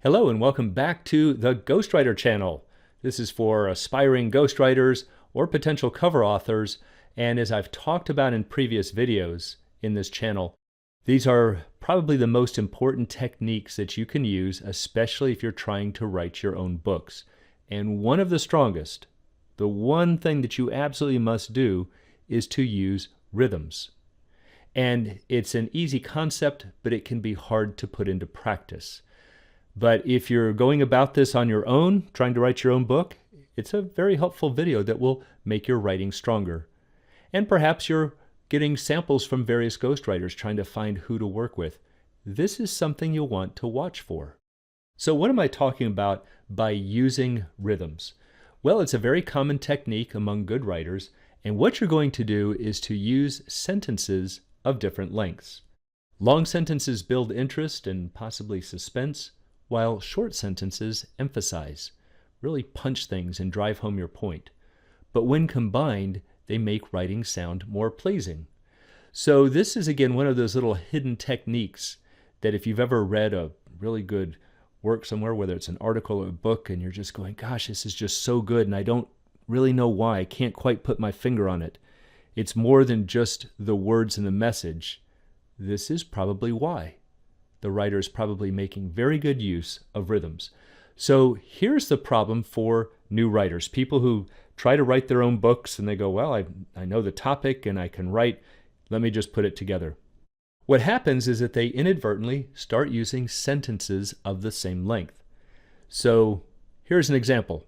Hello and welcome back to the Ghostwriter channel. This is for aspiring ghostwriters or potential cover authors, and as I've talked about in previous videos in this channel, these are probably the most important techniques that you can use, especially if you're trying to write your own books. And one of the strongest, the one thing that you absolutely must do, is to use rhythms. And it's an easy concept, but it can be hard to put into practice. But if you're going about this on your own, trying to write your own book, it's a very helpful video that will make your writing stronger. And perhaps you're getting samples from various ghostwriters trying to find who to work with. This is something you'll want to watch for. So what am I talking about by using rhythms? Well, it's a very common technique among good writers, and what you're going to do is to use sentences of different lengths. Long sentences build interest and possibly suspense, while short sentences emphasize, really punch things and drive home your point. But when combined, they make writing sound more pleasing. So this is again one of those little hidden techniques that if you've ever read a really good work somewhere, whether it's an article or a book, and you're just going, gosh, this is just so good and I don't really know why, I can't quite put my finger on it. It's more than just the words and the message. This is probably why. The writer is probably making very good use of rhythms. So here's the problem for new writers, people who try to write their own books and they go, well, I know the topic and I can write, let me just put it together. What happens is that they inadvertently start using sentences of the same length. So here's an example.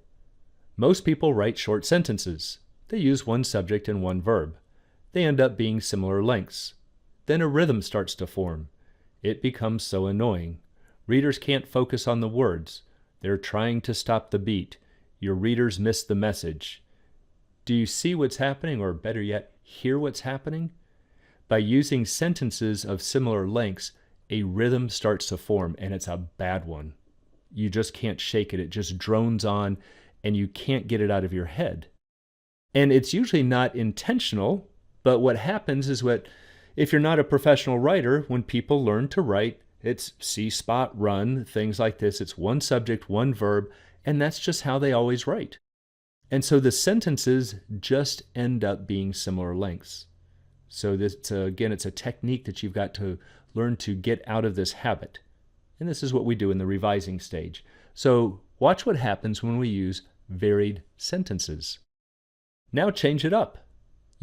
Most people write short sentences. They use one subject and one verb. They end up being similar lengths. Then a rhythm starts to form. It becomes so annoying. Readers can't focus on the words. They're trying to stop the beat. Your readers miss the message. Do you see what's happening, or better yet, hear what's happening? By using sentences of similar lengths, a rhythm starts to form, and it's a bad one. You just can't shake it. It just drones on, and you can't get it out of your head. And it's usually not intentional, but what happens is if you're not a professional writer, when people learn to write, it's see, spot, run, things like this. It's one subject, one verb, and that's just how they always write. And so the sentences just end up being similar lengths. So this, again, it's a technique that you've got to learn to get out of this habit. And this is what we do in the revising stage. So watch what happens when we use varied sentences. Now change it up.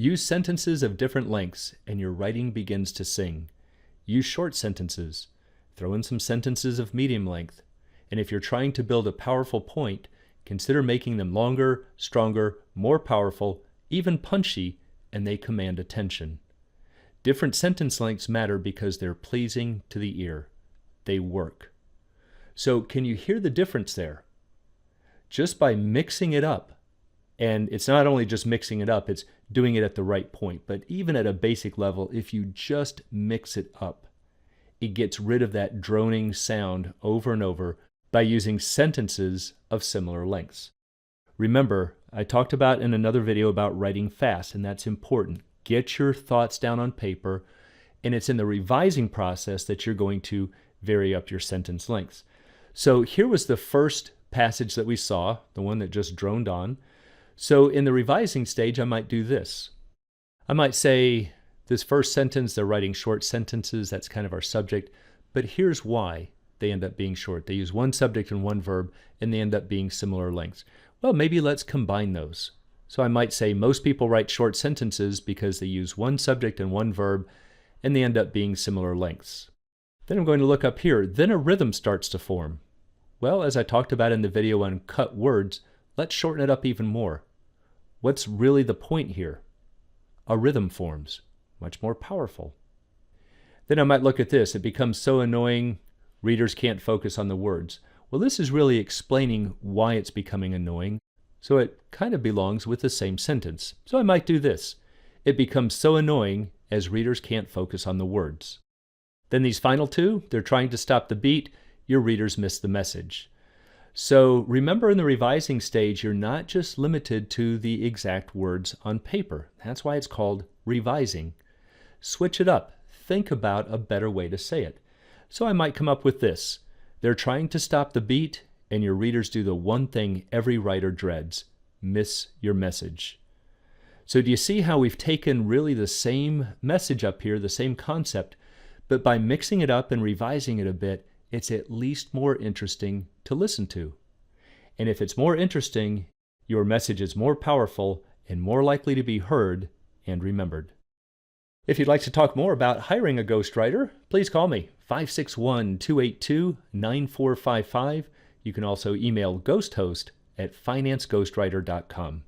Use sentences of different lengths and your writing begins to sing. Use short sentences. Throw in some sentences of medium length. And if you're trying to build a powerful point, consider making them longer, stronger, more powerful, even punchy, and they command attention. Different sentence lengths matter because they're pleasing to the ear. They work. So can you hear the difference there? Just by mixing it up, and it's not only just mixing it up, it's doing it at the right point. But even at a basic level, if you just mix it up, it gets rid of that droning sound over and over by using sentences of similar lengths. Remember, I talked about in another video about writing fast, and that's important. Get your thoughts down on paper, and it's in the revising process that you're going to vary up your sentence lengths. So here was the first passage that we saw, the one that just droned on. So in the revising stage, I might do this. I might say this first sentence, they're writing short sentences. That's kind of our subject. But here's why they end up being short. They use one subject and one verb, and they end up being similar lengths. Well, maybe let's combine those. So I might say most people write short sentences because they use one subject and one verb, and they end up being similar lengths. Then I'm going to look up here. Then a rhythm starts to form. Well, as I talked about in the video on cut words, let's shorten it up even more. What's really the point here? A rhythm forms, much more powerful. Then I might look at this. It becomes so annoying, readers can't focus on the words. Well, this is really explaining why it's becoming annoying, so it kind of belongs with the same sentence. So I might do this. It becomes so annoying as readers can't focus on the words. Then these final two, they're trying to stop the beat. Your readers miss the message. So remember, in the revising stage, you're not just limited to the exact words on paper. That's why it's called revising. Switch it up. Think about a better way to say it. So I might come up with this. They're trying to stop the beat, and your readers do the one thing every writer dreads: miss your message. So do you see how we've taken really the same message up here, the same concept, but by mixing it up and revising it a bit, it's at least more interesting to listen to. And if it's more interesting, your message is more powerful and more likely to be heard and remembered. If you'd like to talk more about hiring a ghostwriter, please call me, 561-282-9455. You can also email ghosthost@financeghostwriter.com.